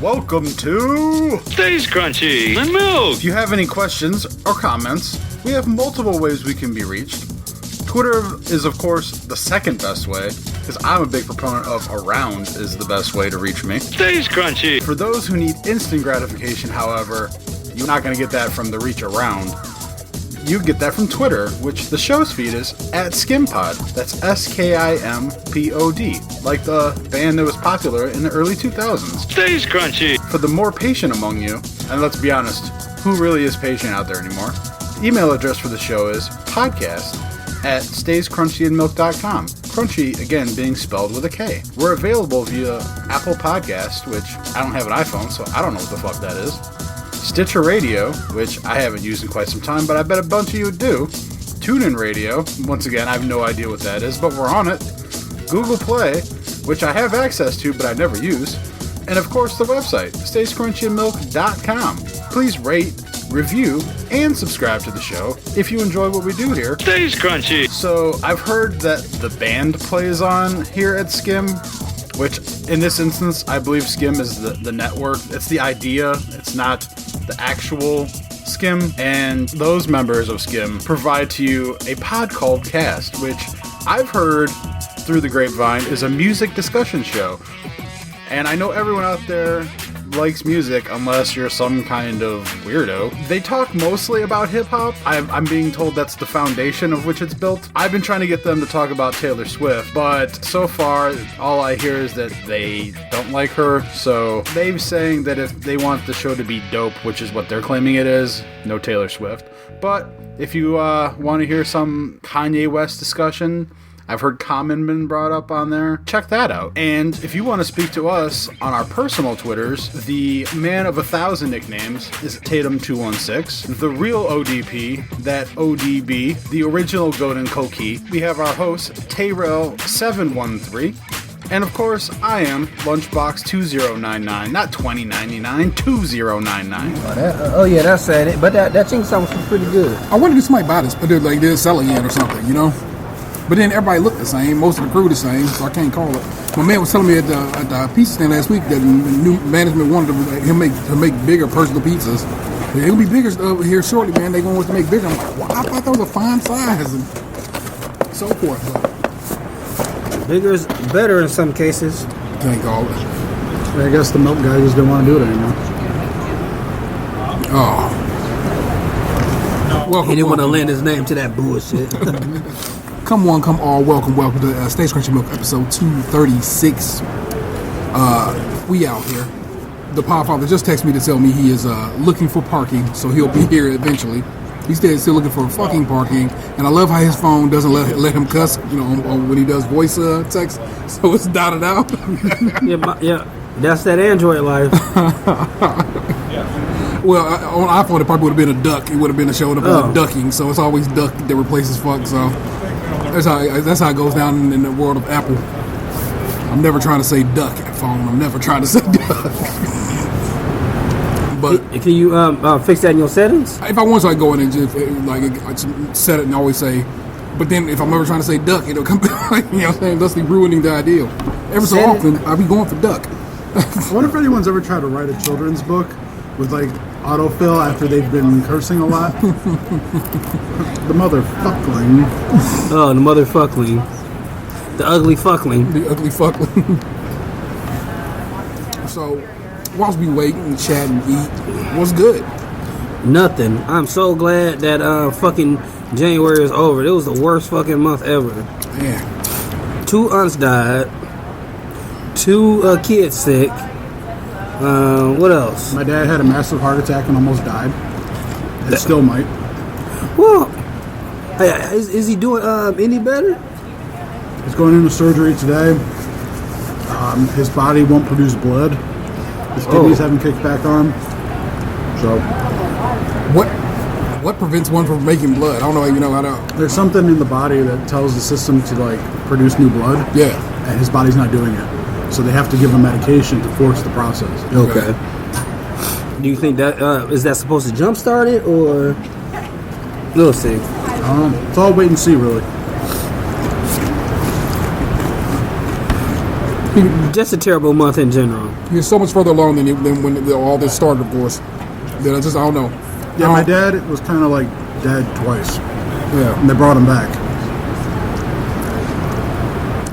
Welcome to Stays Crunchy and Milk. If you have any questions or comments, we have multiple ways we can be reached. Twitter is, of course, the second best way, because I'm a big proponent of around is the best way to reach me. Stays Crunchy. For those who need instant gratification, however, you're not going to get that from the reach around. You get that from Twitter, which the show's feed is at SKiMPod. That's SKIMPOD, like the band that was popular in the early 2000s. Stays Crunchy. For the more patient among you, and let's be honest, who really is patient out there anymore? Email address for the show is podcast@stayscrunchyandmilk.com. Crunchy, again, being spelled with a K. We're available via Apple Podcast, which I don't have an iPhone, so I don't know what the fuck that is. Stitcher Radio, which I haven't used in quite some time, but I bet a bunch of you do. TuneIn Radio, once again, I have no idea what that is, but we're on it. Google Play, which I have access to, but I never use. And of course, the website, stayscrunchyandmilk.com. Please rate, review, and subscribe to the show if you enjoy what we do here. Stays Crunchy. So, I've heard that the band plays on here at SKiM, which, in this instance, I believe SKiM is the network. It's the idea. It's not the actual SKiM. And those members of SKiM provide to you a pod called Cast, which I've heard through the grapevine is a music discussion show. And I know everyone out there likes music unless you're some kind of weirdo. They talk mostly about hip-hop. I'm being told that's the foundation of which it's built. I've been trying to get them to talk about Taylor Swift, but so far all I hear is that they don't like her. So they're saying that if they want the show to be dope, which is what they're claiming it is, no Taylor Swift. But if you want to hear some Kanye West discussion, I've heard Common been brought up on there. Check that out. And if you want to speak to us on our personal Twitters, the man of 1,000 nicknames is Tatum216. The real ODP, that ODB, the original Golden Koki. We have our host, Tayrell713. And of course, I am Lunchbox 2099, not 2099, 2099. Oh yeah, that's sad. But that thing sounds pretty good. I wonder if somebody buy this, but they're selling it or something, you know? But then everybody looked the same. Most of the crew the same, so I can't call it. My man was telling me at the pizza stand last week that the new management wanted him to make bigger personal pizzas. It'll be bigger here shortly, man. They're going to make bigger. I'm like, well, I thought that was a fine size and so forth. But Bigger is better in some cases. can't call it. I guess the milk guy just didn't want to do it anymore. Oh. Welcome, He didn't want to lend his name to that bullshit. Come all, welcome to Stays Crunchy Milk episode 236. We out here. The Podfather just texted me to tell me he is looking for parking, so he'll be here eventually. He's still looking for fucking parking, and I love how his phone doesn't let him cuss, you know, when he does voice text, so it's dotted out. yeah, that's that Android life. Well, on iPhone it probably would have been a duck. It would have been a showing up as ducking, so it's always duck that replaces fuck. So that's how it goes down in the world of Apple. I'm never trying to say duck at phone. I'm never trying to say duck. But Can you fix that in your settings? if I want to, I go in and just set it and always say. But then if I'm ever trying to say duck, it'll come. You know what I'm saying? Thusly ruining the ideal. Every so often, I'll be going for duck. I wonder if anyone's ever tried to write a children's book with like autofill after they've been cursing a lot. The motherfuckling. Oh, the motherfuckling. The ugly fuckling. The ugly fuckling. So, whilst we wait and chat and eat, what's good? Nothing. I'm so glad that fucking January is over. It was the worst fucking month ever. Yeah. 2 aunts died. 2 kids sick. What else? My dad had a massive heart attack and almost died. And still might. Well, is he doing any better? He's going into surgery today. His body won't produce blood. His kidneys haven't kicked back on. So, what prevents one from making blood? I don't know. You know how to. there's something in the body that tells the system to like produce new blood. Yeah. And his body's not doing it. So they have to give him medication to force the process. Okay. Do you think that is that supposed to jumpstart it, or we'll see? It's all wait and see, really. Just a terrible month in general. You're so much further along than when all this started, of course. That I don't know. Yeah, my dad was kind of like dead twice. Yeah. And they brought him back.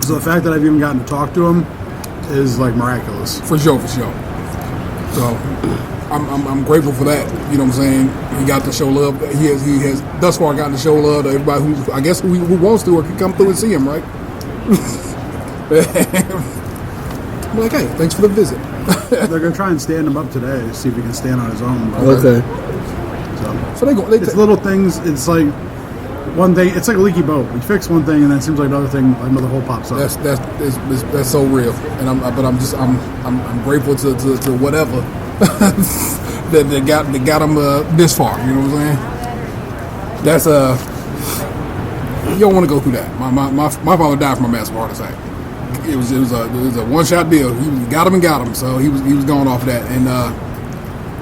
So the fact that I've even gotten to talk to him is like miraculous. For sure. So I'm grateful for that. You know what I'm saying? He got to show love. He has thus far gotten to show love to everybody who wants to or can come through and see him, right? I'm like, hey, thanks for the visit. They're gonna try and stand him up today, see if he can stand on his own. Okay. So it's little things. It's like one thing. It's like a leaky boat. We fix one thing, and then it seems like another thing, another hole pops up. That's so real. And I'm grateful to whatever that got him this far. You know what I'm saying? That's you don't want to go through that. My father died from a massive heart attack. It was a one-shot deal. He got him, so he was going off that. And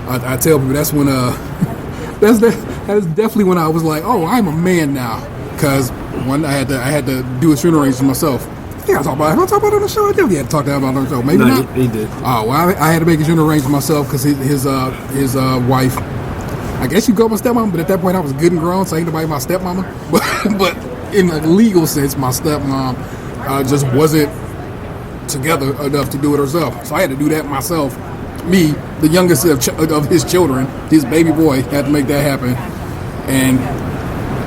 I tell people that's when that is definitely when I was like, oh, I'm a man now, because one I had to do his funeral arrangements myself. Yeah, I talk about it on the show. I definitely had to talk to him about it on the show. Maybe not. He did. Oh, well, I had to make his funeral arrangements myself because his wife. I guess you call my stepmom, but at that point I was good and grown, so ain't nobody my stepmama. But in a legal sense, my stepmom just wasn't together enough to do it herself. So I had to do that myself. Me, the youngest of his children, his baby boy, had to make that happen. And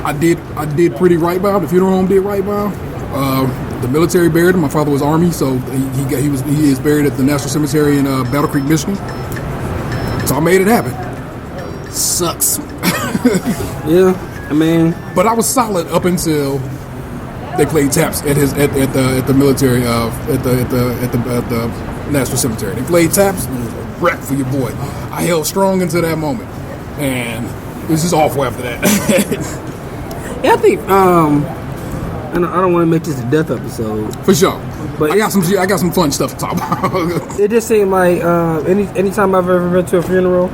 I did pretty right by him. The funeral home did right by him. The military buried him. My father was Army, so he is buried at the National Cemetery in Battle Creek, Michigan. So I made it happen. Sucks. Yeah, I mean, but I was solid up until they played taps at the military at the National Cemetery. They played taps. And it was a wreck for your boy. I held strong until that moment, and it was just awful after that. yeah, I think I don't want to make this a death episode for sure. But I got some fun stuff to talk about. It just seemed like anytime I've ever been to a funeral,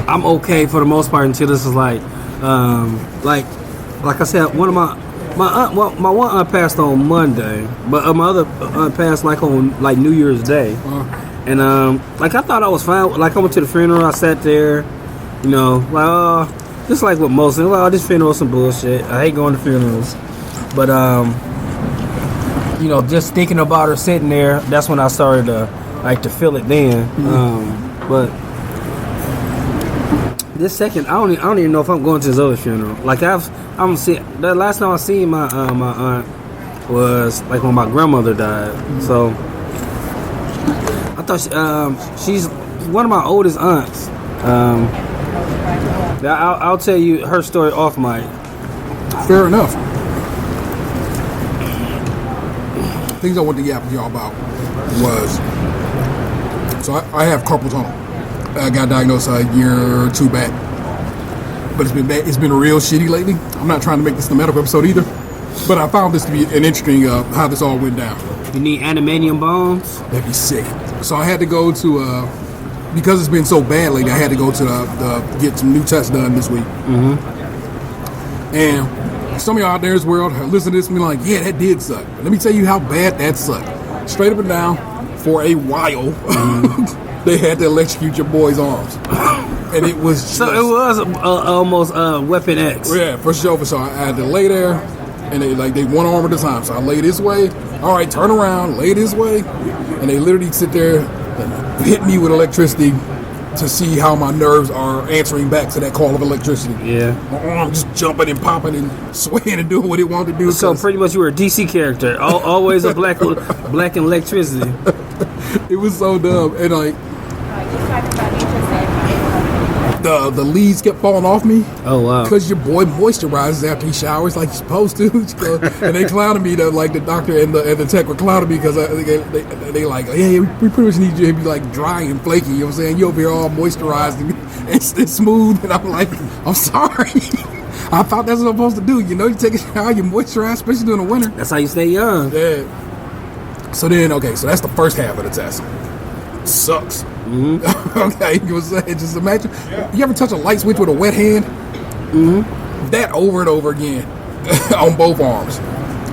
I'm okay for the most part until this is like I said, one of my one aunt passed on Monday, but my other aunt passed on New Year's Day, and I thought I was fine. Like I went to the funeral, I sat there, just like with most, this funeral is some bullshit. I hate going to funerals, but just thinking about her sitting there, that's when I started to feel it then. But this second, I don't even know if I'm going to his other funeral. I'm seeing the last time I seen my aunt was when my grandmother died. So I thought she's one of my oldest aunts. I'll tell you her story off mic. Fair enough. Things I want to yap with y'all about was, so I have carpal tunnel. I got diagnosed a year or two back, but it's been bad. It's been real shitty lately. I'm not trying to make this the medical episode either, but I found this to be an interesting how this all went down. You need adamantium bones? That'd be sick. So I had to go to because it's been so bad lately. I had to go to get some new tests done this week. Mm-hmm. And some of y'all out there in this world listen to this and be like, yeah, that did suck. But let me tell you how bad that sucked. Straight up and down, for a while, they had to electrocute your boy's arms. And it was just, so it was almost Weapon X. Yeah, for sure. I had to lay there, and they one arm at a time. So I lay this way. All right, turn around, lay this way. And they literally sit there and hit me with electricity to see how my nerves are answering back to that call of electricity. Yeah. My arm just jumping and popping and swaying and doing what it wanted to do. So pretty much you were a DC character. Always a black and electricity. It was so dumb. And the leaves kept falling off me. Oh wow! Because your boy moisturizes after he showers like he's supposed to. And they clowned me. The doctor and the tech were clowning me because they like, hey, we pretty much need you to be dry and flaky. You know what I'm saying? You over here all moisturized and it's smooth. And I'm like, I'm sorry. I thought that's what I'm supposed to do. You take a shower, you moisturize, especially during the winter. That's how you stay young. Yeah. So then, so that's the first half of the test. Sucks. Mm-hmm. Okay, you know what I'm saying? Just imagine. You ever touch a light switch with a wet hand? Mm-hmm. That over and over again on both arms.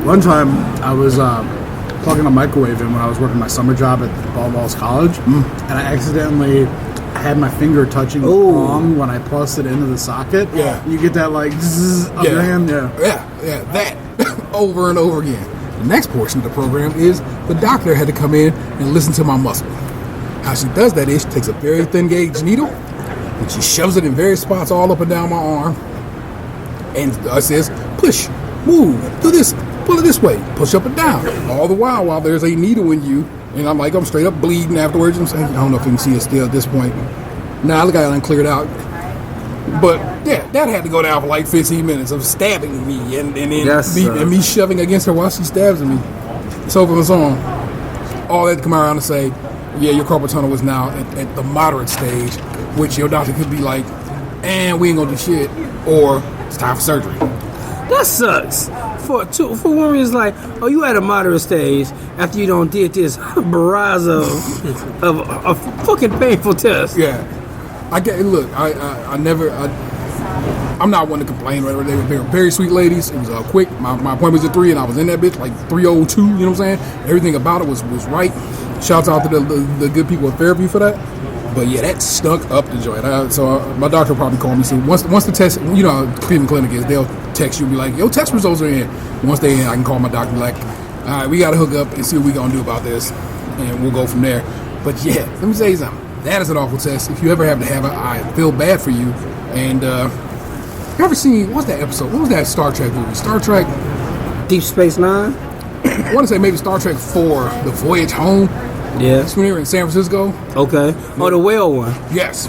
One time I was plugging a microwave in when I was working my summer job at Balls College, and I accidentally had my finger touching the prong when I pressed it into the socket. Yeah. You get that like zzz up your hand. Yeah, that over and over again. The next portion of the program is the doctor had to come in and listen to my muscle. How she does that is she takes a very thin gauge needle and she shoves it in various spots all up and down my arm and says, push, move, do this, pull it this way, push up and down. All the while there's a needle in you, and I'm straight up bleeding afterwards. I'm saying, I don't know if you can see it still at this point. Nah, look, I done cleared out. But yeah, that had to go down for like 15 minutes of stabbing me and me shoving against her while she stabs me. So from the song, all that to come around and say, yeah, your carpal tunnel is now at the moderate stage, which your doctor could be like, and we ain't gonna do shit, or it's time for surgery. That sucks. For one reason, like, oh, you at a moderate stage after you don't did this barrage of a fucking painful test. Yeah, I'm not one to complain. Right? They were very sweet ladies. It was quick. My appointment was at 3, and I was in that bitch like 3:02. You know what I'm saying? Everything about it was right. Shouts out to the good people at therapy for that. But yeah, that stunk up the joint. So my doctor will probably call me soon. Once the test, you know how Cleveland Clinic is, they'll text you and be like, yo, test results are in. Once they're in, I can call my doctor and be like, all right, we got to hook up and see what we're going to do about this. And we'll go from there. But yeah, let me say something. That is an awful test. If you ever have to have it, I feel bad for you. And you ever seen, what's that episode? What was that Star Trek movie? Star Trek? Deep Space Nine? I want to say maybe Star Trek 4, The Voyage Home. Yeah. That's when they were in San Francisco. Okay. Oh, the whale one. Yes.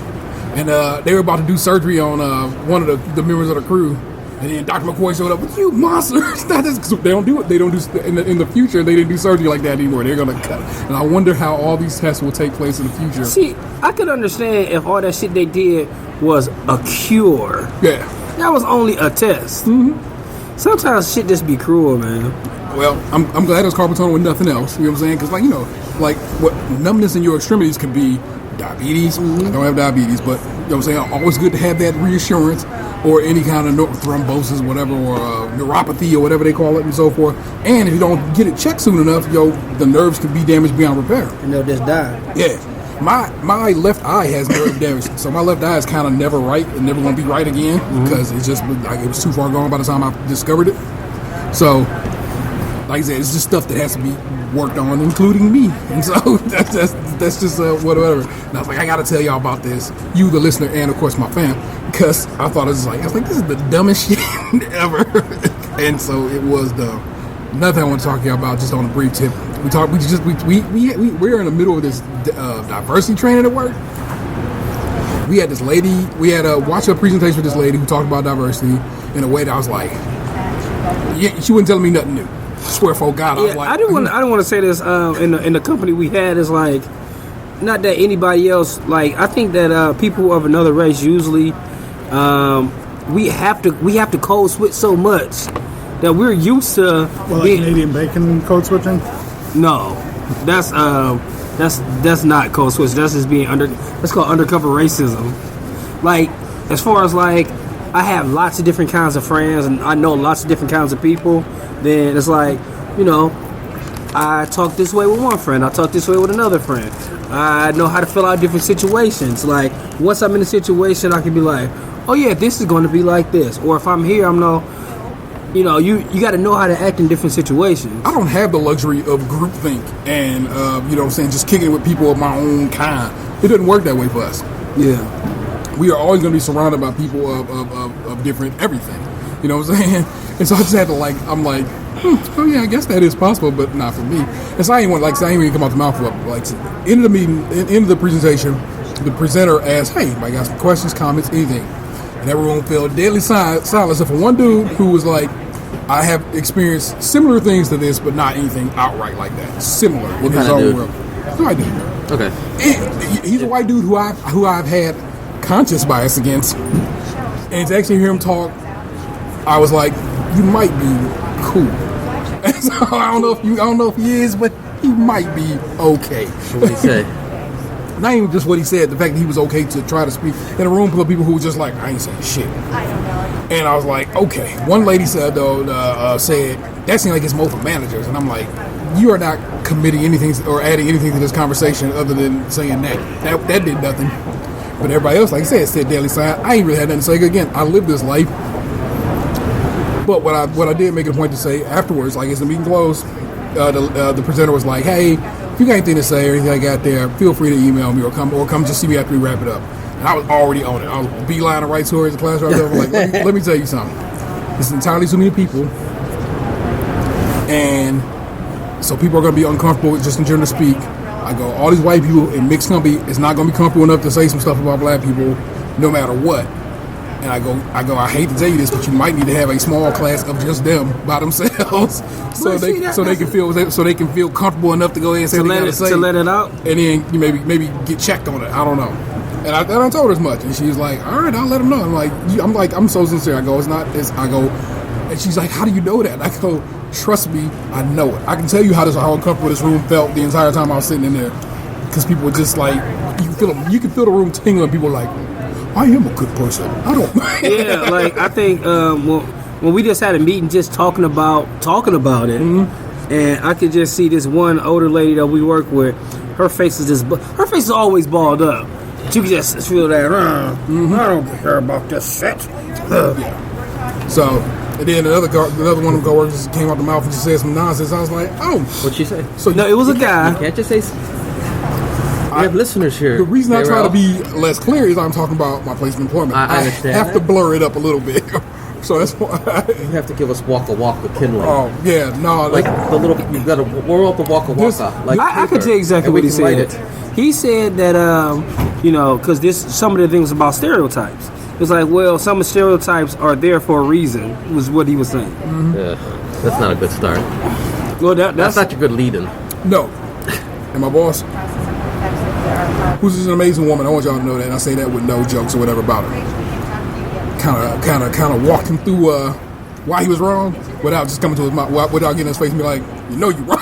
And they were about to do surgery on one of the members of the crew. And then Dr. McCoy showed up with, you monsters. They don't do it. They don't do, in the future, they didn't do surgery like that anymore. They're going to cut it. And I wonder how all these tests will take place in the future. See, I could understand if all that shit they did was a cure. Yeah. That was only a test. Mm-hmm. Sometimes shit just be cruel, man. Well, I'm glad it was carpal tunnel with nothing else. You know what I'm saying? Because, like, you know, like what numbness in your extremities could be diabetes. I don't have diabetes, but you know what I'm saying? Always good to have that reassurance, or any kind of thrombosis, whatever, or neuropathy, or whatever they call it, and so forth. And if you don't get it checked soon enough, the nerves can be damaged beyond repair. And they'll just die. Yeah. My left eye has nerve damage, so my left eye is kind of never right and never going to be right again because it's just like it was too far gone by the time I discovered it. So, like I said, it's just stuff that has to be worked on, including me. And so that's just whatever. And I was like, I got to tell y'all about this, you, the listener, and of course my fam, because I thought I was like, this is the dumbest shit ever. And so it was dumb. Another thing I want to talk to you about, just on a brief tip. We're in the middle of this diversity training at work. We had this lady. We had watched a presentation with this lady who talked about diversity in a way that I was like, yeah, she wasn't telling me nothing new. I swear for God, I was like, I don't want to say this. In the company we had is like, not that anybody else. Like, I think that people of another race usually, we have to code switch so much that we're used to being Canadian bacon code switching. No, that's not code switch. That's just being that's called undercover racism. Like, as far as like, I have lots of different kinds of friends and I know lots of different kinds of people. Then it's like, you know, I talk this way with one friend, I talk this way with another friend. I know how to fill out different situations. Like, once I'm in a situation, I can be like, oh yeah, this is going to be like this. Or if I'm here, you know, you got to know how to act in different situations. I don't have the luxury of groupthink and, you know what I'm saying, just kicking it with people of my own kind. It doesn't work that way for us. Yeah. We are always going to be surrounded by people of different everything. You know what I'm saying? And so I just had to, like, I'm like, oh yeah, I guess that is possible, but not for me. And so I ain't even come out the mouth up. Like, end of the meeting, end of the presentation, the presenter asked, hey, anybody got some questions, comments, anything? And everyone fell deadly silent except for one dude who was like, I have experienced similar things to this, but not anything outright like that. Similar in his own world. White dude. Okay. And he's a white dude who I've had conscious bias against. And to actually hear him talk, I was like, you might be cool. And so I don't know if he is, but he might be okay. What did he say? Not even just what he said, the fact that he was okay to try to speak in a room full of people who were just like, I ain't saying shit. And I was like, okay. One lady said, though, said, that seemed like it's more for managers. And I'm like, you are not committing anything or adding anything to this conversation other than saying that did nothing. But everybody else, like I said daily sign. I ain't really had nothing to say. Again, I live this life. But what I did make it a point to say afterwards, like as the meeting closed, the presenter was like, "Hey, if you got anything to say or anything I got there, feel free to email me or come just see me after we wrap it up." And I was already on it. I was beelining right towards the class right there. I'm like, let me tell you something. This is entirely too many people, and so people are going to be uncomfortable with just in general to speak. I go, all these white people in mixed company is not going to be comfortable enough to say some stuff about black people, no matter what. And I go. I hate to tell you this, but you might need to have a small class of just them by themselves, so they can feel comfortable enough to go ahead and say what they got to say, to let it out, and then you maybe get checked on it. I don't know. And I told her as much, and she's like, "All right, I'll let them know." I'm so sincere. I go, and she's like, "How do you know that?" I go, "Trust me, I know it. I can tell you how uncomfortable this room felt the entire time I was sitting in there, because people were just like, you can feel the room tingling. People were like, I am a good person. I don't. Yeah, like I think when we just had a meeting, just talking about it, mm-hmm. and I could just see this one older lady that we work with. Her face is always balled up. You can just feel that. Mm-hmm. I don't care about this shit. Yeah. So, and then another one of the coworkers came out the mouth and just said some nonsense. I was like, oh. What'd she say? So no, it was a guy. You can't just say. I have listeners here. The reason I try to be less clear is I'm talking about my place of employment. I understand. I have to blur it up a little bit. So that's why you have to give us Waka Waka kindling. Oh yeah, no, like the little you got to whirl up the Waka Waka. Like I can tell you exactly what he said. He said that because some of the things about stereotypes. It's like, well, some of the stereotypes are there for a reason. Was what he was saying. Mm-hmm. Yeah, that's not a good start. Well, that's not your good lead-in. No, and my boss, who's just an amazing woman. I want y'all to know that. And I say that with no jokes or whatever about her. Kind of walked him through why he was wrong without just coming to his mouth, without getting in his face and be like, you know, you're wrong.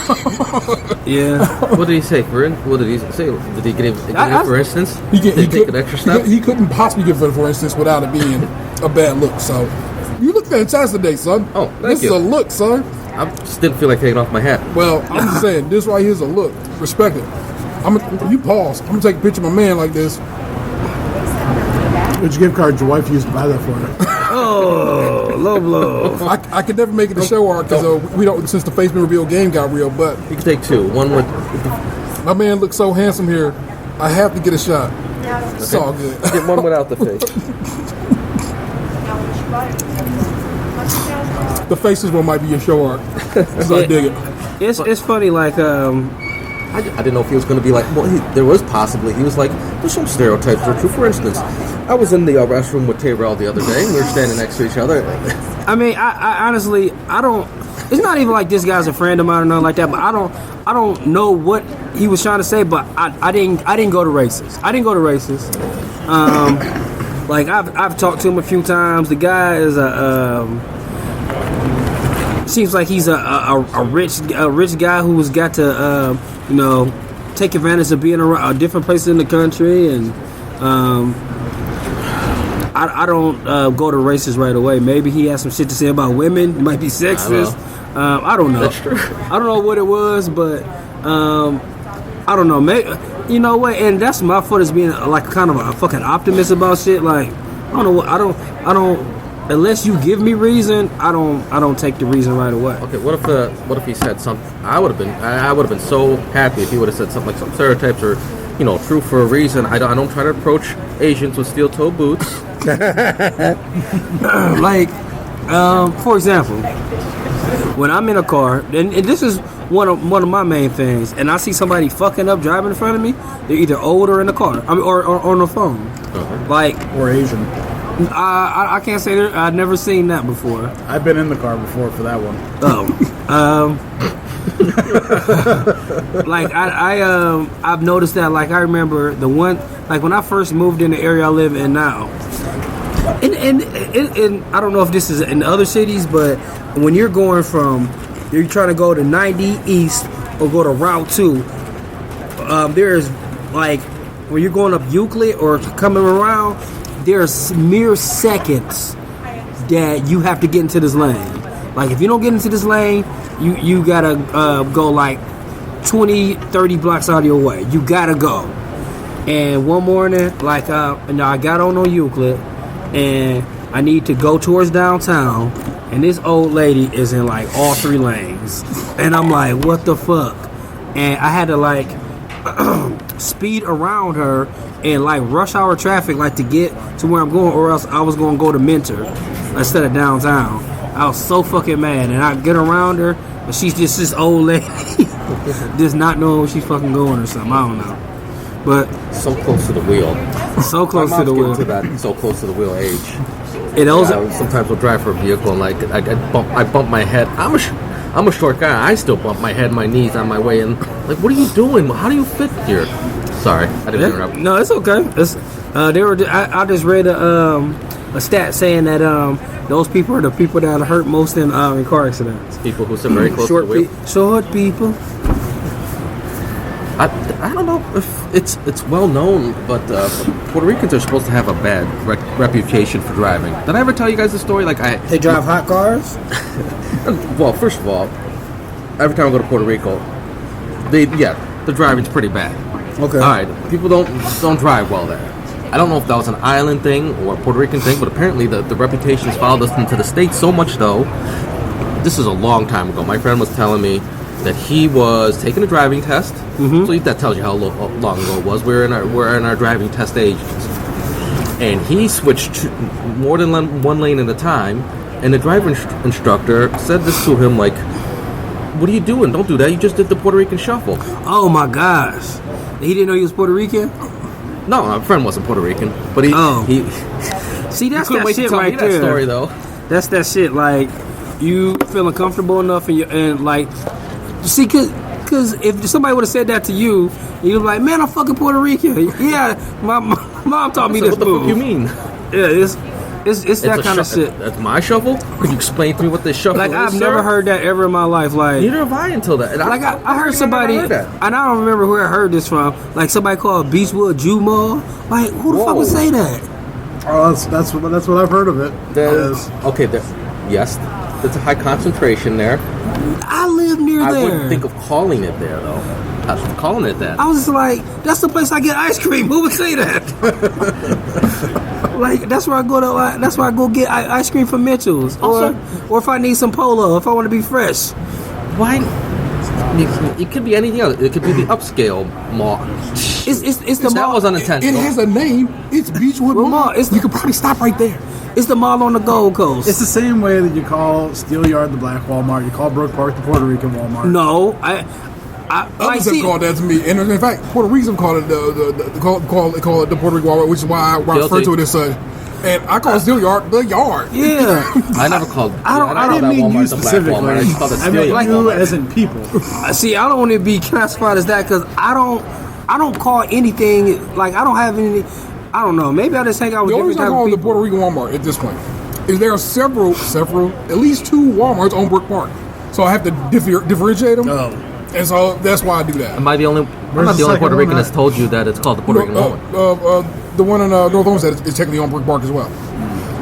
Yeah. What did he say? What did he say? Did he give it for instance? He take an extra step. He couldn't possibly give it for instance without it being a bad look. So you look fantastic today, son. Oh, thank this you. Is a look, son. I just didn't feel like taking off my hat. Well, I'm just saying, this right here is a look. Respect it. You pause. I'm gonna take a picture of my man like this. Which gift card your wife used to buy that for her? Oh, low blow. I could never make it to show art because we don't. Since the face reveal game got real, but you can take two. One with my man looks so handsome here. I have to get a shot. It's all good. Get one without the face. The faces one might be your show art. So I dig it. It's funny, like I didn't know if he was going to be like, well, there was possibly. He was like, there's some stereotypes that are true. For instance, I was in the restroom with Tayrell the other day, and we were standing next to each other. I mean, I honestly, I don't. It's not even like this guy's a friend of mine or nothing like that. But I don't know what he was trying to say. But I didn't go to races. I didn't go to races. Like I've talked to him a few times. The guy is seems like he's a rich guy who's got to take advantage of being around different places in the country, and I don't go to races right away. Maybe he has some shit to say about women. It might be sexist. I don't know. That's true. I don't know what it was, but I don't know. Maybe, you know what? And that's my fault as being like kind of a fucking optimist about shit. Like I don't know what I don't. Unless you give me reason, I don't take the reason right away. Okay, what if he said something? I would have been so happy if he would have said something like some stereotypes or, true for a reason. I don't try to approach Asians with steel toe boots. Like, for example, when I'm in a car, and this is one of my main things, and I see somebody fucking up driving in front of me, they're either old or in the car, or on the phone, like or Asian. I can't say that I've never seen that before. I've been in the car before for that one. Like I've noticed that. Like I remember the one, like when I first moved in the area I live in now, and I don't know if this is in other cities, but when you're trying to go to 90 East or go to Route 2, there's like when you're going up Euclid or coming around. There's mere seconds that you have to get into this lane. Like, if you don't get into this lane, you gotta go like 20, 30 blocks out of your way. You gotta go. And one morning, like, I got on Euclid, and I need to go towards downtown, and this old lady is in like all 3 lanes, and I'm like, what the fuck? And I had to like speed around her and like rush hour traffic, like to get to where I'm going, or else I was gonna go to Mentor instead of downtown. I was so fucking mad, and I get around her, but she's just this old lady, just not knowing where she's fucking going or something. I don't know. But So close to the wheel. so close My to the mom's wheel. getting to that so close to the wheel age. It also, I sometimes will drive for a vehicle and like I bump my head. I'm a short guy. I still bump my head, and my knees on my way in. Like, what are you doing? How do you fit here? Sorry, I didn't interrupt. no, it's okay. It's I just read a stat saying that those people are the people that are hurt most in car accidents. People who sit very close to the wheel. Short people. I don't know if it's well known, but Puerto Ricans are supposed to have a bad reputation for driving. Did I ever tell you guys the story? Like They drive hot cars. well, first of all, every time I go to Puerto Rico, the driving's pretty bad. Okay. All right, people don't drive well there. I don't know if that was an island thing or a Puerto Rican thing, but apparently the reputation has followed us into the States so much, though. This is a long time ago. My friend was telling me that he was taking a driving test. Mm-hmm. So that tells you how long ago it was. We're in our driving test ages. And he switched more than one lane at a time, and the driving instructor said this to him, like, what are you doing? Don't do that. You just did the Puerto Rican shuffle. Oh my gosh. He didn't know he was Puerto Rican? No, my friend wasn't Puerto Rican, but he See, that's couldn't that wait to shit tell right me there. that story, though. That's that shit. Like, you feeling comfortable enough, and like, see, cause if somebody would have said that to you, you'd be like, man, I'm fucking Puerto Rican. Yeah, my mom taught me So this what the move. fuck you mean? Yeah, it's that kind of shit. That's my shuffle? Could you explain to me what this shuffle Like, is, I've sir? never heard that ever in my life. Like, Neither have I until that. And like I heard somebody, never heard that. and I don't remember where I heard this from. Like, somebody called Beachwood Jew Mall. Like, who the fuck would say that? Oh, that's what I've heard of it. Okay, yes, there's a high concentration there. I live near I there. wouldn't think of calling it there, though. I was calling it that. I was just like, that's the place I get ice cream. Who would say that? Like, that's where I go to. That's where I go get ice cream from Mitchell's, or if I need some Polo, if I want to be fresh. Why? It could be anything else. It could be the upscale mall. It's the That mall. was It unintentional. has a name. It's Beachwood Well, Mall. it's- You could probably stop right there. It's the mall on the Gold Coast. It's the same way that you call Steelyard the Black Walmart, you call Brook Park the Puerto Rican Walmart. No, I like, Others see, have called that to me, and in fact, Puerto Ricans have called it call it the Puerto Rican Walmart, which is why I refer to it as such. And I call Steelyard the yard. yeah. I never called. I didn't mean you specifically. I just called it I mean Steelyard you Walmart. as in people. See, I don't want to be classified as that because I don't call anything, like, I don't have any. I don't know. Maybe I just hang out with The only different reason I type call of it the people. Puerto Rican Walmart at this point is there are several, at least 2 Walmarts on Brook Park, so I have to differentiate them. Oh. And so that's why I do that. I'm not the only second Puerto Rican one that's told you that it's called the Puerto Rican Walmart. The one in North Olmsted is technically on Brook Park as well.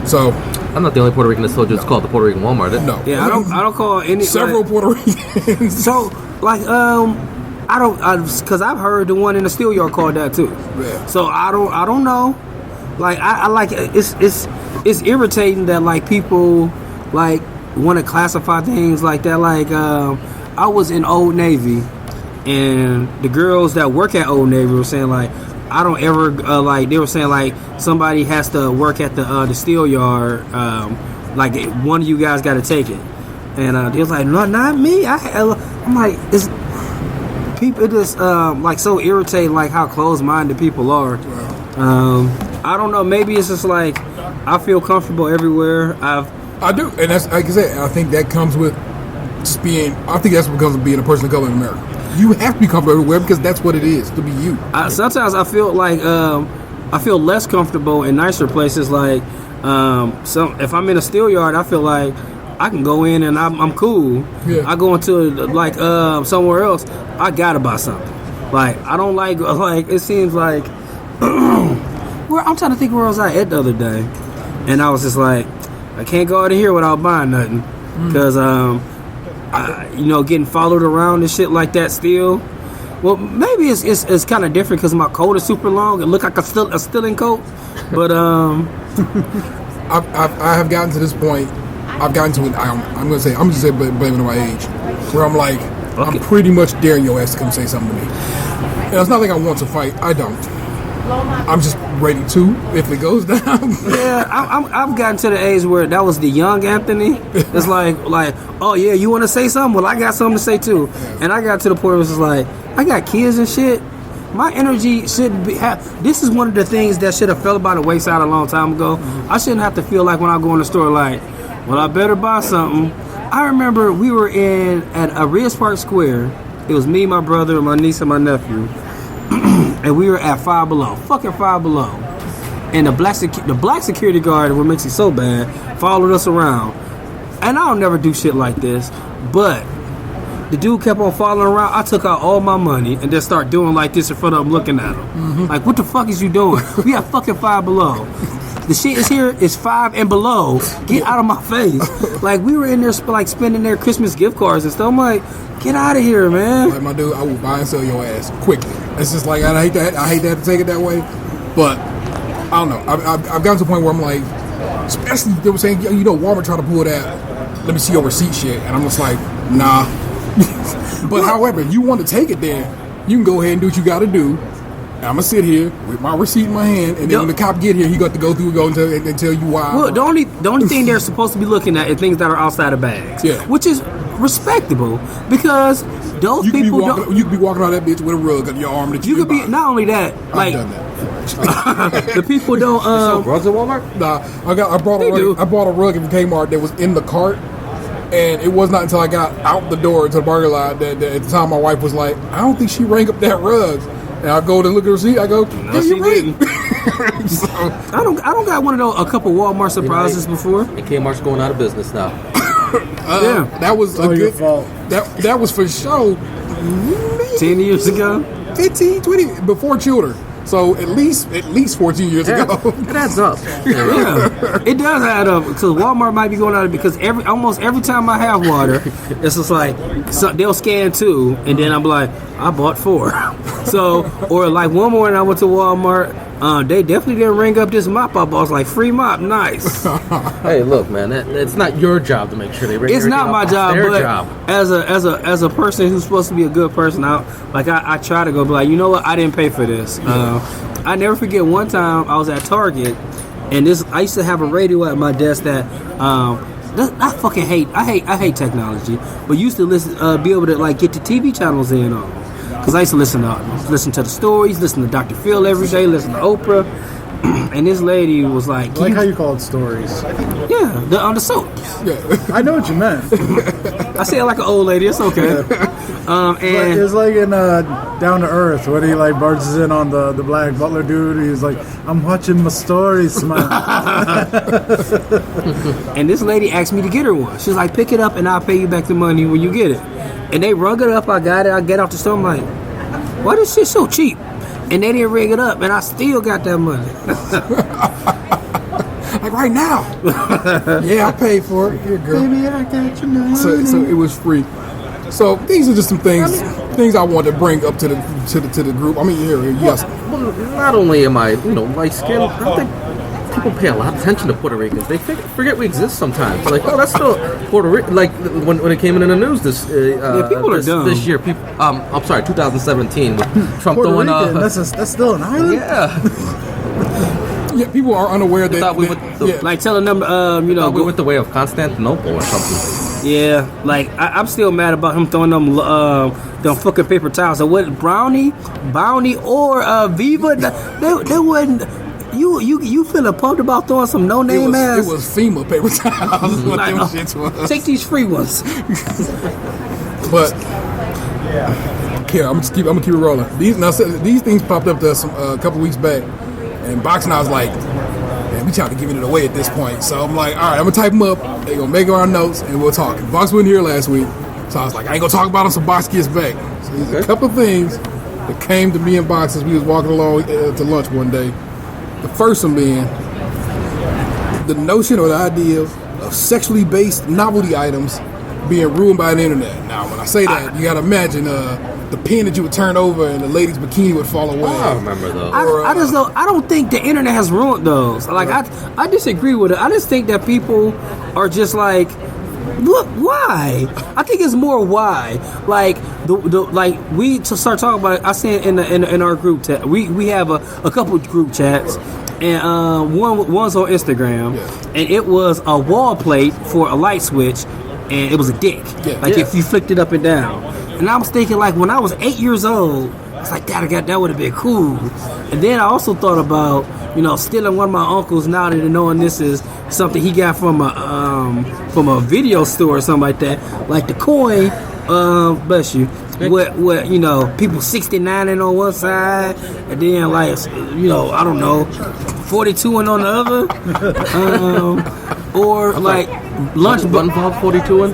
So I'm not the only Puerto Rican that's told you it's called the Puerto Rican Walmart. no, Yeah, I don't call any several like, Puerto Ricans. So, like, I don't, because I've heard the one in the Steelyard called that too. Yeah. So I don't know. Like, I like it's irritating that like people like want to classify things like that. Like, I was in Old Navy, and the girls that work at Old Navy were saying like, I don't ever like. They were saying like somebody has to work at the Steelyard. Like, one of you guys got to take it. And they was like, no, not me. I'm like, it's people. It just like so irritating, like how closed-minded people are. I don't know. Maybe it's just like I feel comfortable everywhere. I do, and that's like I said. I think that comes with just being. I think that's what comes with being a person of color in America. You have to be comfortable everywhere because that's what it is to be you. Sometimes I feel like I feel less comfortable in nicer places. Like, if I'm in a Steelyard, I feel like I can go in and I'm cool. Yeah. I go into like somewhere else, I gotta buy something. Like, I don't like it seems like I'm trying to think where I was at the other day, and I was just like, I can't go out of here without buying nothing. because getting followed around and shit like that still. Well, maybe it's kind of different because my coat is super long. It look like a stealing coat, but I have gotten to this point. I've gotten to it. I'm just say blame it on my age, where I'm like, I'm pretty much daring your ass to come say something to me. And it's not like I want to fight. I don't. I'm just ready to if it goes down. Yeah, I've gotten to the age where that was the young Anthony. It's like, oh yeah, you want to say something? Well, I got something to say too. And I got to the point where it's like, I got kids and shit. My energy should be. This is one of the things that should have fell by the wayside a long time ago. I shouldn't have to feel like when I go in the store, like, well, I better buy something. I remember we were at a Ridge Park Square. It was me, my brother, my niece, and my nephew. And we were at Five Below, fucking Five Below. And the black security guard, what makes it so bad, followed us around. And I don't never do shit like this, but the dude kept on following around. I took out all my money and then start doing like this in front of him, looking at him. Mm-hmm. Like, what the fuck is you doing? We have fucking Five Below. The shit is here is 5 and below. Get out of my face. Like, we were in there like spending their Christmas gift cards and stuff. I'm like, get out of here, man. Like, my dude, I will buy and sell your ass quickly. It's just like, I hate that. I hate that to take it that way. But I don't know. I've gotten to the point where I'm like, especially they were saying, Walmart tried to pull that. Let me see your receipt shit, and I'm just like, nah. But however, if you want to take it there, you can go ahead and do what you got to do. I'm gonna sit here with my receipt in my hand, and then when the cop get here, he got to go through and tell you why. Well, the only thing they're supposed to be looking at is things that are outside of bags, which is respectable because those people don't. You could be walking around that bitch with a rug on your arm that you could be. Not only that, like I've done that. the people don't. Rugs at Walmart? Nah, I bought a rug. I bought a rug from Kmart that was in the cart. And it was not until I got out the door to the burger lot that at the time my wife was like, I don't think she rang up that rug. And I go to look at the receipt. I go, no, she didn't. So, I don't got one of those. A couple Walmart surprises before. And Kmart's going out of business now. That was a good fault. That was for sure. 10 years ago, 15, 20 before children. So at least 14 years ago. It adds up. Yeah, it does add up because Walmart might be going out because almost every time I have water, it's just like they'll scan 2, and then I'm like, I bought 4. So, or like one morning I went to Walmart. They definitely didn't ring up this mop I bought. I was like, free mop, nice. Hey, look, man, it's not your job to make sure they ring. It's not my job, their but job. As a person who's supposed to be a good person, I try to go be like, you know what, I didn't pay for this. I never forget one time I was at Target, and I used to have a radio at my desk that I fucking hate. I hate technology, but used to be able to like get the TV channels in on. Because I used to listen to the stories, listen to Dr. Phil every day, listen to Oprah. And this lady was like... I like how you call it stories. Yeah, on the soap. Yeah. I know what you meant. I say it like an old lady, it's okay. And it's like in Down to Earth, when he like barges in on the black butler dude. He's like, I'm watching my stories, smile. And this lady asked me to get her one. She's like, pick it up and I'll pay you back the money when you get it. And they rung it up, I got it, I get off the store, I'm like, why this shit so cheap? And they didn't ring it up, and I still got that money. Like right now. Yeah, I paid for it. Here, girl. Baby, I got your money. So it was free. So these are just some things I wanted to bring up to the group. I mean, here, yes. Well, not only am I, light skinned, I don't think people pay a lot of attention to Puerto Ricans. They forget we exist sometimes. Like, oh, that's still Puerto Rican. Like when it came in the news this people are dumb. This year. People, I'm sorry, 2017 with Trump Puerto throwing. Rican, that's still an island. Yeah. Yeah, people are unaware that. Like telling them, we went the way of Constantinople or something. Yeah, like I'm still mad about him throwing them fucking paper towels. So what, Brownie, or Viva? They wouldn't. You feeling pumped about throwing some no-name ass? It was FEMA paper towels. What them shits was. Take these free ones. But yeah, I'm gonna keep it rolling. These things popped up to us a couple weeks back, and Box and I was like, man, we trying to give it away at this point. So I'm like, all right, I'm gonna type them up. They gonna make our notes, and we'll talk. Box wasn't here last week, so I was like, I ain't gonna talk about them until Box gets back. So there's a couple things that came to me and Box as we was walking along to lunch one day. The first one being the notion or the idea of sexually based novelty items being ruined by the internet. Now, when I say that, you gotta imagine the pen that you would turn over and the lady's bikini would fall away. I remember those. I just don't. I don't think the internet has ruined those. Like I disagree with it. I just think that people are just like, look, why? I think it's more why. Like we to start talking about it. I said in our group chat. We have a couple of group chats. And one's on Instagram, and it was a wall plate for a light switch, and it was a dick. If you flicked it up and down. And I was thinking, like, when I was 8 years old, I was like, that would have been cool. And then I also thought about, stealing one of my uncles now that knowing this is something he got from a video store or something like that. Like the coin, bless you. What people 69ing on one side, and then I don't know, 42ing on the other, or like Lunchbox 42ing.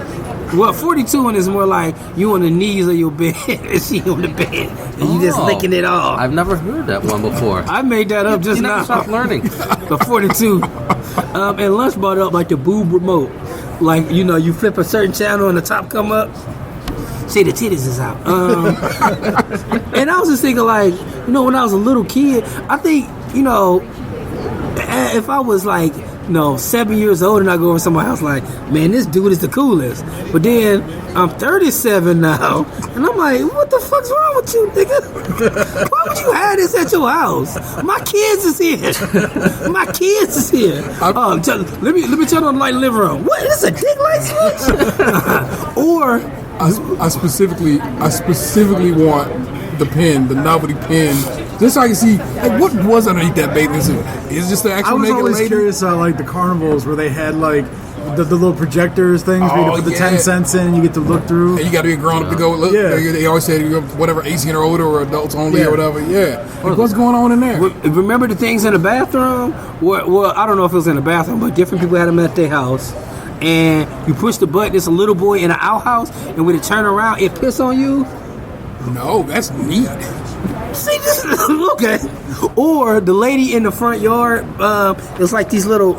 Well, 42ing is more like you on the knees of your bed and she on the bed and you just licking it off. I've never heard that one before. I made that up just now. Stop learning. The 42. And Lunch brought up like the boob remote, like you flip a certain channel and the top come up. See, the titties is out. And I was just thinking, like, when I was a little kid, I think, if I was like, 7 years old and I go over somebody's house, like, man, this dude is the coolest. But then I'm 37 now, and I'm like, what the fuck's wrong with you, nigga? Why would you have this at your house? My kids is here. Let me turn on the light in the living room. What is a dick light switch? Or I specifically want the pen, the novelty pen, just so I can see like what was underneath that bathing suit. Is just the actual? I was naked always lady? curious, like the carnivals where they had like the little projectors things where you put the 10 cents in, you get to look through. And you got to be grown up to go look. Yeah. They always said whatever 18 or older or adults only or whatever. Yeah. Like, what's going on in there? Remember the things in the bathroom? Well, I don't know if it was in the bathroom, but different people had them at their house. And you push the button, it's a little boy in an outhouse, and when it turn around, it piss on you. No, that's neat. See, this okay. Or the lady in the front yard, it's like these little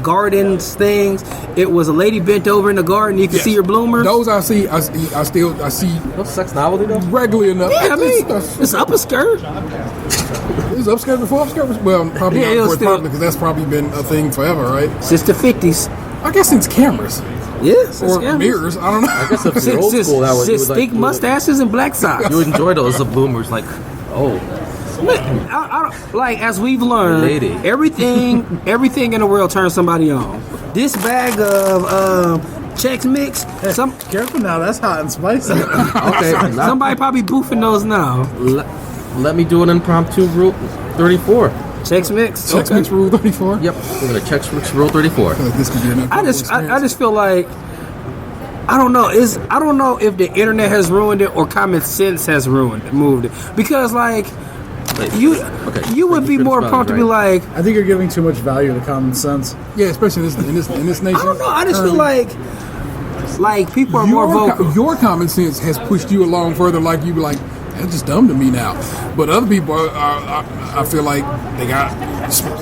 gardens things. It was a lady bent over in the garden. You can see her bloomers. Those I see. I see. What's sex novelty though? Regularly enough. Yeah, I mean, it's up a skirt. It's upskirt before upskirt. Well, probably not before it's popular because that's probably been a thing forever, right? Since the 50s. I guess since cameras. Yes, Or mirrors. I don't know. I guess if you're old school, that would Since thick mustaches and black socks. You would enjoy those bloomers, like, I like as we've learned, Lady. everything in the world turns somebody on. This bag of Chex Mix, Careful now, that's hot and spicy. okay, somebody probably boofing those now. let me do an impromptu rule 34. Chex Mix, Chex Mix Rule 34. Yep, we're gonna Chex Mix Rule 34. I feel like this could be an I just feel like I don't know if the internet has ruined it or common sense has moved it because like you would be more prompt to be like, I think you're giving too much value to common sense. Yeah, especially in this nation. I don't know. I just feel like people are more vocal. Your common sense has pushed you along further. Like you be like, that's just dumb to me now. But other people I feel like they got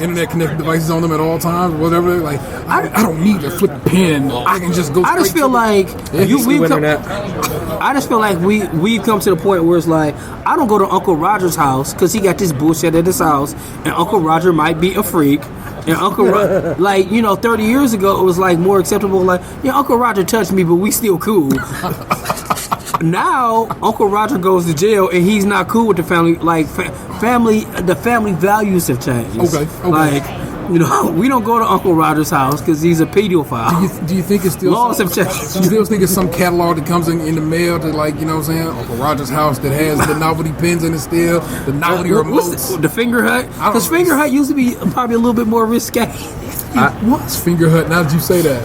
internet connected devices on them at all times, or whatever. Like I don't need to flip a pen. I can just go. I just feel like I just feel like we've come to the point where it's like I don't go to Uncle Roger's house because he got this bullshit at his house, and Uncle Roger might be a freak. And Uncle 30 years ago it was like more acceptable. Like, Uncle Roger touched me, but we still cool. Now Uncle Roger goes to jail and he's not cool with the family. Like the family values have changed. Okay. Like we don't go to Uncle Roger's house because he's a pedophile. Do you think it's still laws have changed? Do you still think it's some catalog that comes in the mail to Uncle Roger's house that has the novelty pens in it still, the novelty remotes? The Finger Hut? Because Finger Hut used to be probably a little bit more risque. What's Finger Hut? Now that you say that,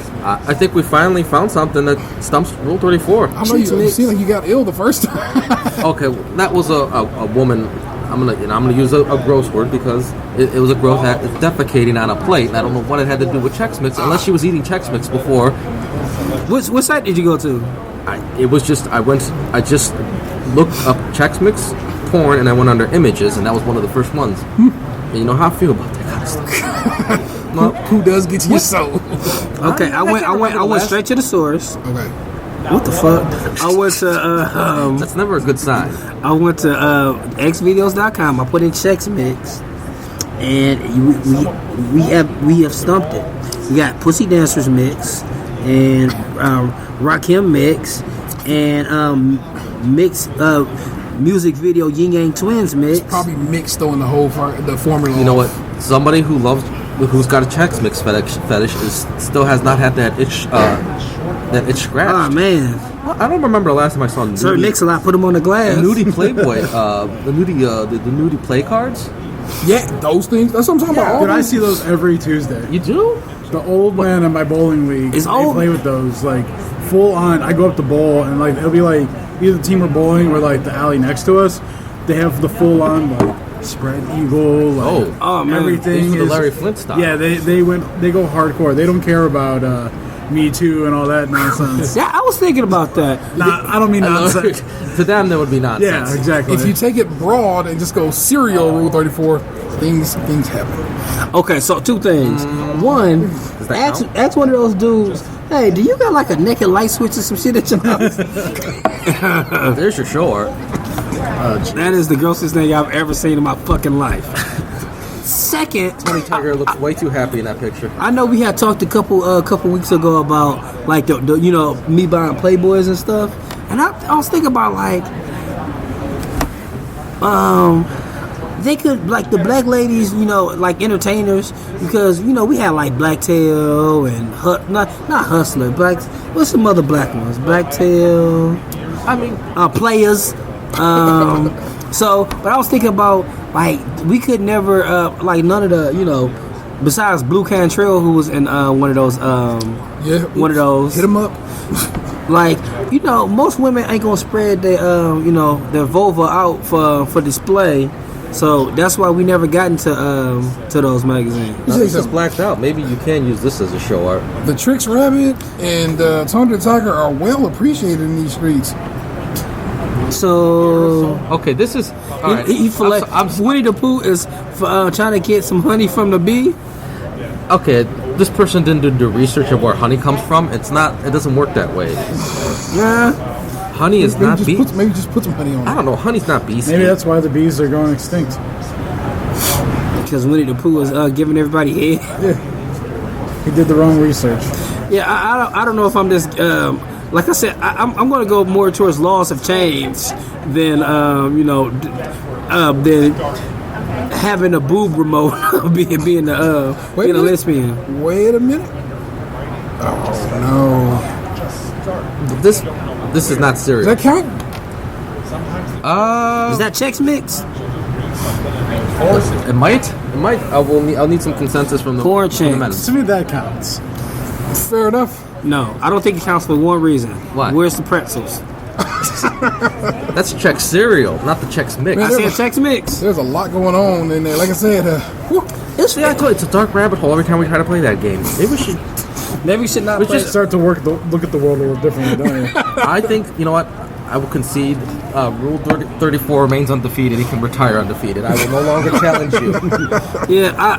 I think we finally found something that stumps Rule 34. I know you seem like you got ill the first time. Okay, that was a woman. I'm gonna use a gross word because it was a gross act defecating on a plate. And I don't know what it had to do with Chex Mix unless she was eating Chex Mix before. What site did you go to? I just looked up Chex Mix porn, and I went under images, and that was one of the first ones. And you know how I feel about that kind of stuff. Well, who does get to your soul? Okay, I went straight to the source. Okay. What the fuck? I went to That's never a good sign. I went to xvideos.com. I put in Chex Mix, and we have stumped it. We got Pussy Dancers Mix and Rakim Mix and mix music video Yin Yang Twins Mix. Probably mixed on the formula. You know what? Somebody who's got a Chex Mix fetish still has not had that itch scratched. Oh man! Well, I don't remember the last time I saw Sir Mix-a-Lot put them on the glass. the nudie Playboy, the nudie play cards. Yeah, those things. That's what I'm talking about. Dude, I see those every Tuesday. You do? The old man in my bowling league, It's they old. play with those, like, full on. I go up to bowl, and, like, it'll be, like, either the team we're bowling or, like, the alley next to us. They have the full on, like, spread eagle, like, Oh, man. everything These are the is... Larry Flint style. Yeah, they go hardcore. They don't care about Me Too and all that nonsense. Yeah, I was thinking about that. Nah, I don't mean nonsense. To them, that would be nonsense. Yeah, exactly. If you take it broad and just go serial Rule 34, things happen. Okay, so two things. One, that ask one of those dudes, hey, do you got like a naked light switch or some shit at your house? There's your short. That is the grossest thing I've ever seen in my fucking life. Second, Tony Tiger looks way too happy in that picture. I know we had talked a couple weeks ago about like the me buying Playboys and stuff, and I was thinking about like they could, like, the black ladies, like entertainers, because we had like Blacktail and not Hustler, what's some other black ones? Blacktail, I mean, Players. So, but I was thinking about, like, we could never like none of the besides Blue Cantrell, who was in one of those one of those, Hit them up. like, most women ain't gonna spread their their vulva out for display. So that's why we never got into those magazines. now this is blacked out. Maybe you can use this as a show art. The Tricks Rabbit and Tony the Tiger are well appreciated in these streets. So Okay, this is. All right. he feel like Winnie the Pooh is trying to get some honey from the bee. Okay, this person didn't do the research of where honey comes from. It doesn't work that way. Yeah. Honey is not bee. Maybe just put some honey on I it. don't know. Honey's not bee. Maybe that's why the bees are going extinct. Because Winnie the Pooh is giving everybody head. He did the wrong research. Yeah, I don't know if I'm just like I said, I'm going to go more towards laws of change than than having a boob remote being a lesbian. Wait a minute. Oh This is not no. serious. Does that count? Is that Chex Mix? It might. I'll need some consensus from the Corn from the men. Chex. To me, that counts. Fair enough. No, I don't think it counts for one reason. Why? Where's the pretzels? That's Chex cereal, not the Chex mix. I said Chex Mix. There's a lot going on in there. Like I said, It's Yeah, I told you, it's a dark rabbit hole every time we try to play that game. Maybe we should. Maybe we should not We play. just start to look at the world a little differently, don't we? I think, you know what? I will concede. Rule 34 remains undefeated. He can retire undefeated. I will no longer challenge you. Yeah,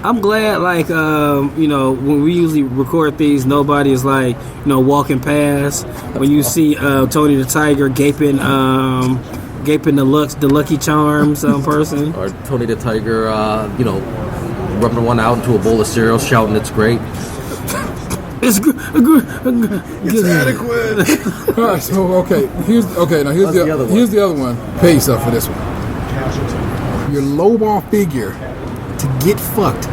I'm glad, like, when we usually record these, nobody is, like, walking past. When you see Tony the Tiger gaping the Lucky Charms person. Or Tony the Tiger, rubbing one out into a bowl of cereal, shouting, "It's great." It's good. it's adequate. All right, so here's the other one? Here's the other one. Pay yourself for this one. Your lowball figure to get fucked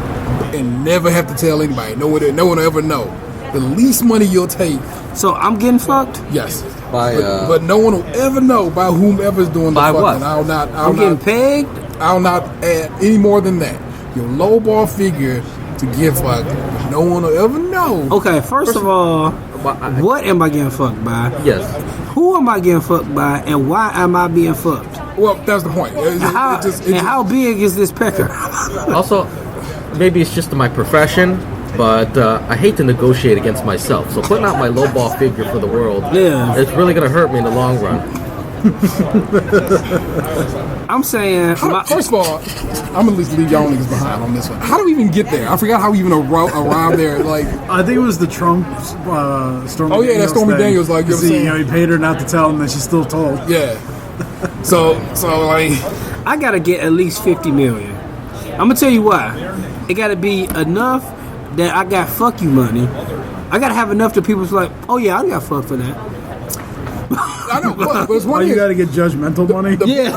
and never have to tell anybody. No one will ever know. The least money you'll take. So I'm getting fucked? Yes. But no one will ever know by whomever's doing the by fucking. what? I'm getting pegged? I'll not add any more than that. Your lowball figure to get fucked. No one will ever know. Okay, first of all, what am I getting fucked by? Yes. Who am I getting fucked by, and why am I being fucked? Well, that's the point. How big is this pecker? Also, maybe it's just my profession, but I hate to negotiate against myself. So putting out my lowball figure for the world, Yeah. it's really going to hurt me in the long run. I'm saying, First of all, I'm gonna at least leave y'all niggas behind on this one. How do we even get there? I forgot how we even arrived there. Like, I think it was the Trump Stormy. Oh, yeah, that Daniels Stormy thing. Daniels, like, you know what I'm saying? he paid her not to tell him that she's still told. yeah. So like, I gotta get at least 50 million. I'm gonna tell you why. It gotta be enough that I got fuck you money. I gotta have enough that people's like, oh yeah, I got fucked for that. I know, but it's Oh, one you thing. got to get judgmental money. Yeah.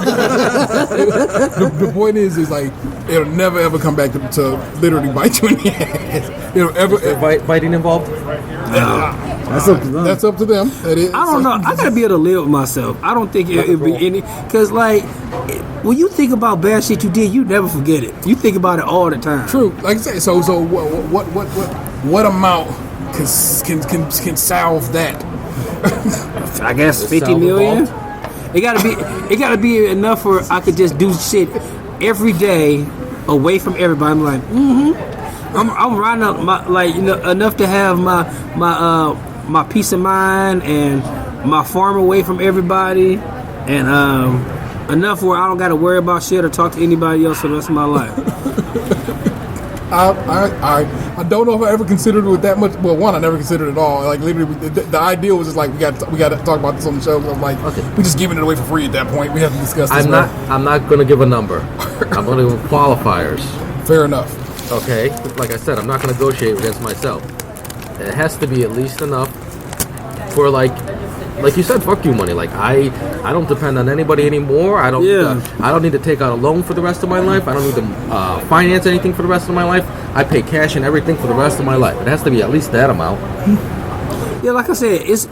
The point is like it'll never ever come back to literally bite you in the ass. It'll ever. Biting involved? That's up to them. That's up to them. It is. I don't know. I gotta be able to live with myself. I don't think it'd be any, cause like when you think about bad shit you did, you never forget it. You think about it all the time. True. Like I say, so what amount can salve that? I guess 50 million. It gotta be enough where I could just do shit every day away from everybody. I'm like, I'm riding up my enough to have my peace of mind and my farm away from everybody, and enough where I don't gotta worry about shit or talk to anybody else for the rest of my life. I don't know if I ever considered it with that much. Well, one, I never considered it at all. Like literally, the idea was just like we got to talk about this on the show. I'm like, Okay. we're just giving it away for free at that point. We have to discuss this. I'm not going to give a number. I'm going to give qualifiers. Fair enough. Okay, like I said, I'm not going to negotiate against myself. It has to be at least enough for like you said, fuck you money. Like I don't depend on anybody anymore. I don't need to take out a loan for the rest of my life. I don't need to finance anything for the rest of my life. I pay cash and everything for the rest of my life. It has to be at least that amount. Yeah, like I said, it's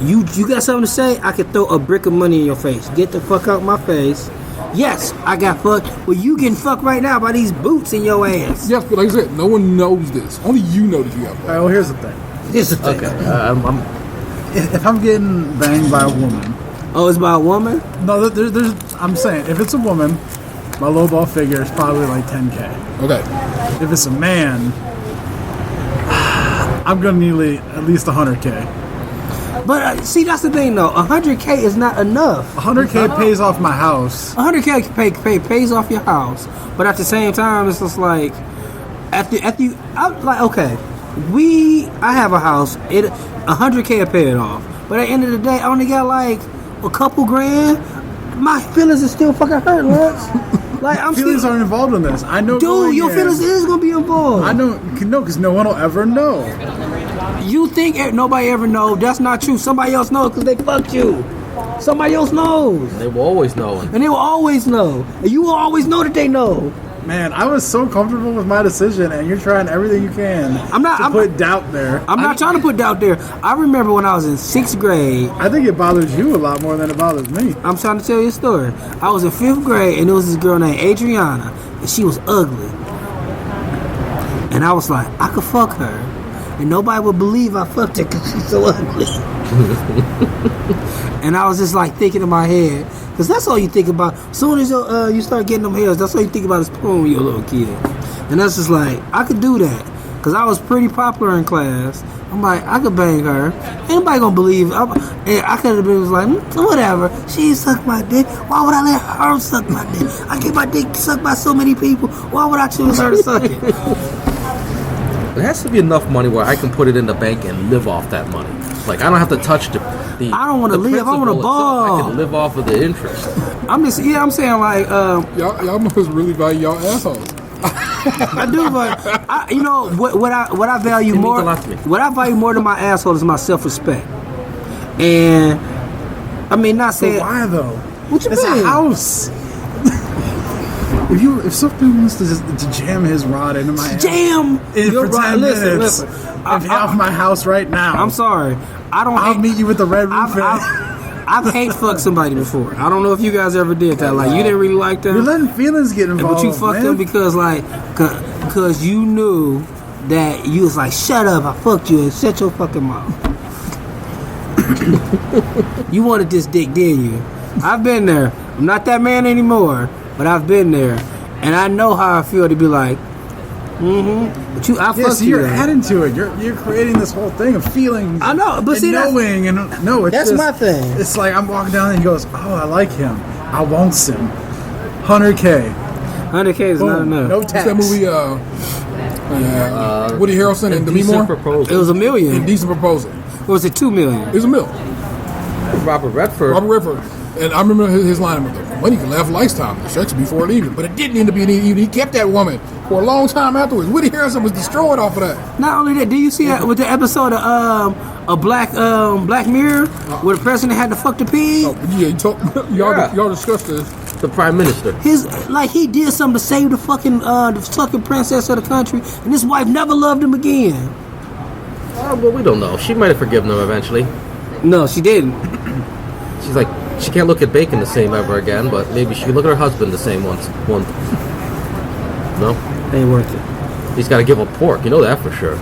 you got something to say, I could throw a brick of money in your face. Get the fuck out my face. Yes, I got fucked. Well, you getting fucked right now by these boots in your ass. Yes, but like I said, no one knows this. Only you know that you got fucked. All right, well, here's the thing. Here's the thing. Okay, If I'm getting banged by a woman, Oh, it's by a woman? no, there's. I'm saying if it's a woman, my lowball figure is probably like 10K. Okay. If it's a man, I'm gonna need at least 100K. But see, that's the thing though. 100K is not enough. 100K pays off my house. 100K pays off your house, but at the same time, it's just like after you, I'm like, okay, I have a house. 100K will pay it off, but at the end of the day, I only got like a couple grand. My feelings are still fucking hurt, Lux. Like I'm Feelings still, aren't involved in this. I know. dude, your feelings is gonna be involved. I don't know because no one will ever know. You think nobody ever know? That's not true. Somebody else knows because they fucked you. Somebody else knows, they will always know. and they will always know, and you will always know that they know. Man, I was so comfortable with my decision, and you're trying everything you can to put doubt there. I'm not trying to put doubt there. I remember when I was in 6th grade. I think it bothers you a lot more than it bothers me. I'm trying to tell you a story. I was in 5th grade, and there was this girl named Adriana, and she was ugly. And I was like, I could fuck her, and nobody would believe I fucked her because she's so ugly. And I was just like thinking in my head, because that's all you think about. As soon as you start getting them hairs, that's all you think about is porn when you're a little kid. And that's just like, I could do that. Because I was pretty popular in class. I'm like, I could bang her. Ain't nobody gonna believe. And I could have been like, whatever. She sucked my dick. Why would I let her suck my dick? I get my dick sucked by so many people. Why would I choose her to suck it? It has to be enough money where I can put it in the bank and live off that money. Like I don't have to touch the I don't want to live. I want to principal ball. itself. I can live off of the interest. I'm saying like, Y'all must really value y'all assholes. I do, but what I value It means more. a lot to me. What I value more than my asshole is my self-respect. And I mean, not But saying why though? what you It's mean? a house. If something wants to jam his rod into my ass Jam. for You're 10 right. minutes, Listen. if you're off my house right now, I'm sorry. I'll meet you with the red roof. I've hate fucked somebody before. I don't know if you guys ever did that. Like you didn't really like them. You're letting feelings get involved, But you fucked man. them because because you knew that you was like, shut up, I fucked you and shut your fucking mouth. You wanted this dick, didn't you? I've been there. I'm not that man anymore, but I've been there. And I know how I feel to be like, But you, I Yeah, fuck so you. you're adding to it. You're creating this whole thing of feelings. I know, but and see, knowing and no, it's that's just, my thing. It's like I'm walking down and he goes, "Oh, I like him. I want him." 100K. 100K is not Boom. enough. No What's tax. that movie? Woody Harrelson and Demi Moore. It was $1 million. Indecent Proposal. Or was it $2 million? It was $1 million. Robert Redford. Robert Redford. And I remember his line with the money can last a lifetime. The sex before leaving. But it didn't end up being even. He kept that woman for a long time afterwards. Woody Harrelson was destroyed off of that. Not only that, do you see that with the episode of Black Mirror where the president had to fuck the pig? Oh, yeah, y'all discussed this. The Prime Minister. He did something to save the fucking princess of the country, and his wife never loved him again. Well, we don't know. She might have forgiven him eventually. No, she didn't. She's like, she can't look at bacon the same ever again, but maybe she can look at her husband the same once. No? Ain't worth it. He's got to give up pork. You know that for sure.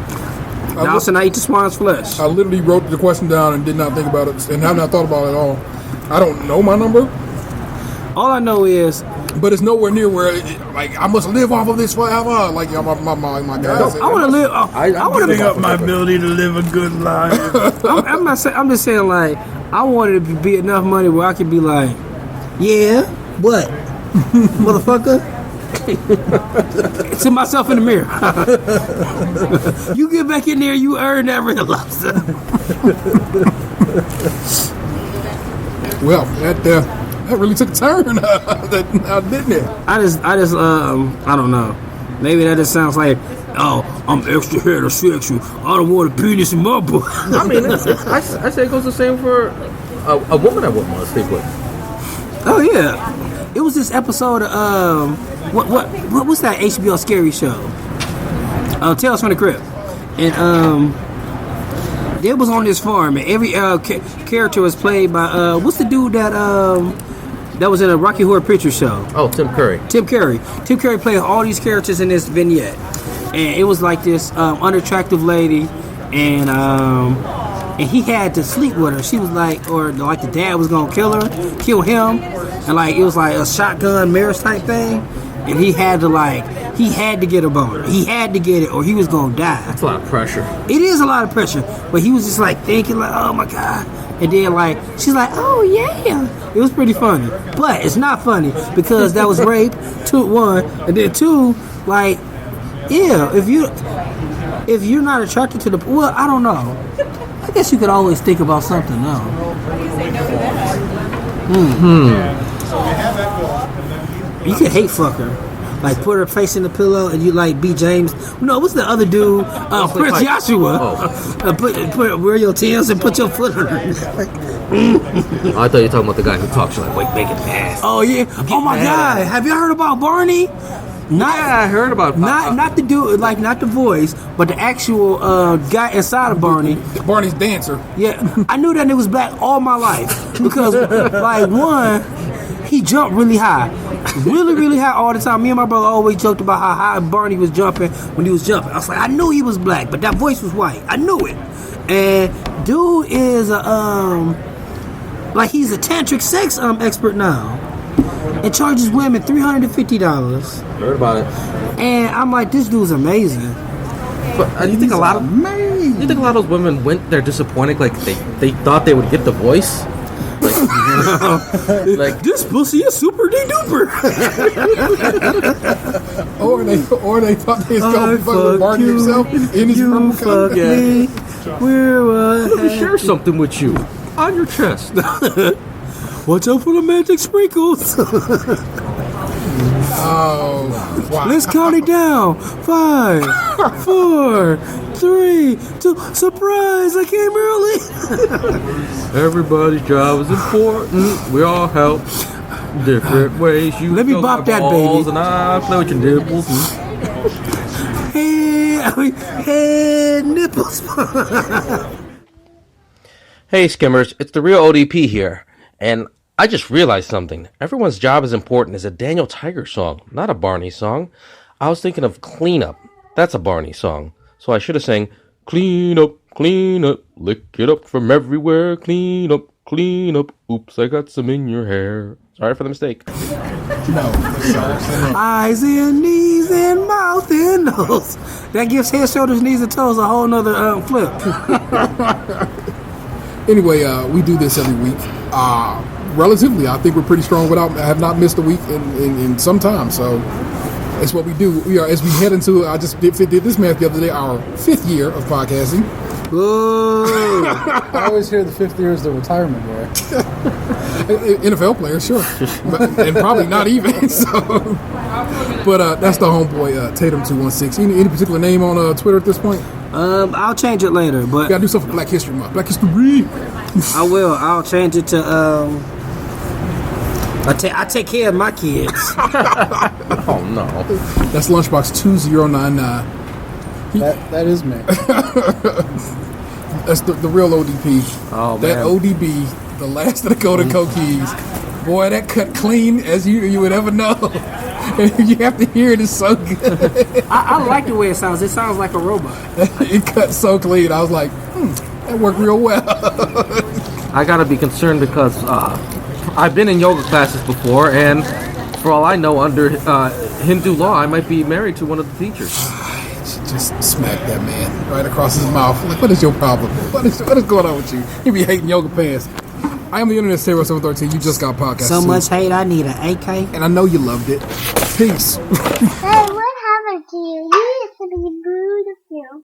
Now I eat the swine's flesh. I literally wrote the question down and did not think about it, and have not thought about it at all. I don't know my number. All I know is, but it's nowhere near where, I must live off of this forever. Like my guys. I want to live. I want to Giving up my ability to live a good life. I'm not saying. I'm just saying, like, I wanted it to be enough money where I could be like, yeah, what, motherfucker. To myself in the mirror. You get back in there, you earn that Red Lobster. Well, that really took a turn, didn't it? I just, I don't know. Maybe that just sounds like, oh, I'm extra heterosexual. I don't want a penis in my book. I mean, I say it goes the same for a woman I wouldn't want to sleep with. Oh yeah, it was this episode of what's that HBO scary show? Tales from the Crypt, and they was on this farm, and every character was played by what's the dude that was in a Rocky Horror Picture Show? Oh, Tim Curry. Tim Curry played all these characters in this vignette, and it was like this unattractive lady, and he had to sleep with her. She was like, or like the dad was gonna kill him, and like it was like a shotgun marriage type thing, and he had to get a boner. He had to get it, or he was gonna die. That's a lot of pressure. It is a lot of pressure, but he was just like thinking like, oh my god, and then like she's like, oh yeah. It was pretty funny, but it's not funny because that was rape. 1, and then 2, like, yeah, if you're not attracted to the, well, I don't know. I guess you could always think about something else. You could hate fuck her. Like, put her face in the pillow and you like B. James. No, what's the other dude? Prince Joshua. Wear your Timbs and put your foot on her. I thought you were talking about the guy who talks like, wait, make it pass. Oh, yeah. Oh, my God. Have you heard about Barney? I heard about not the dude, like not the voice, but the actual guy inside of Barney. Barney's dancer. Yeah, I knew that nigga was black all my life because, like, one, he jumped really high, really high all the time. Me and my brother always joked about how high Barney was jumping when he was jumping. I was like, I knew he was black, but that voice was white. I knew it. And dude is like he's a tantric sex expert now. And charges women $350. Heard about it. And I'm like, this dude's amazing. But you think a lot of those women went there disappointed, like they thought they would get the voice? Like this pussy is super duper. or they thought they was going to fuck with Barney himself in his room. Fuck me. Let me share something with you on your chest. Watch out for the magic sprinkles. Oh, wow. Let's count it down. 5, 4, 3, 2. Surprise! I came early. Everybody's job is important. We all help different ways. You let me bop that baby. And I play with your nipples. Hey, nipples. Hey, Skimmers, it's the real ODP here, and I just realized something. Everyone's job is important is a Daniel Tiger song, not a Barney song. I was thinking of Clean Up. That's a Barney song. So I should have sang, clean up, lick it up from everywhere, clean up, oops, I got some in your hair. Sorry for the mistake. No. Eyes and knees and mouth and nose. That gives head, shoulders, knees, and toes a whole nother flip. Anyway, we do this every week. Relatively, I think we're pretty strong. I have not missed a week in some time. So it's what we do. We are as we head into. I just did this math the other day. Our 5th year of podcasting. Ooh. I always hear the 5th year is the retirement year. NFL player, sure, and probably not even. So, but that's the homeboy Tatum 216. Any particular name on Twitter at this point? I'll change it later, but You gotta do something for Black History Month. Black History. I will. I'll change it to I take care of my kids. Oh no. That's Lunchbox 2099. That is me. That's the real ODP. Oh, that man. ODB, the last of the Golden Keys. Boy, that cut clean as you would ever know. You have to hear it. It's so good. I like the way it sounds. It sounds like a robot. It cut so clean. I was like, that worked real well. I gotta be concerned because I've been in yoga classes before, and for all I know, under Hindu law, I might be married to one of the teachers. Just smack that man right across his mouth. Like, what is your problem? What is going on with you? You be hating yoga pants. I am the internet Stereo 713. You just got podcast. So much hate, I need an AK. And I know you loved it. Peace. Hey, what happened to you? You used to be beautiful.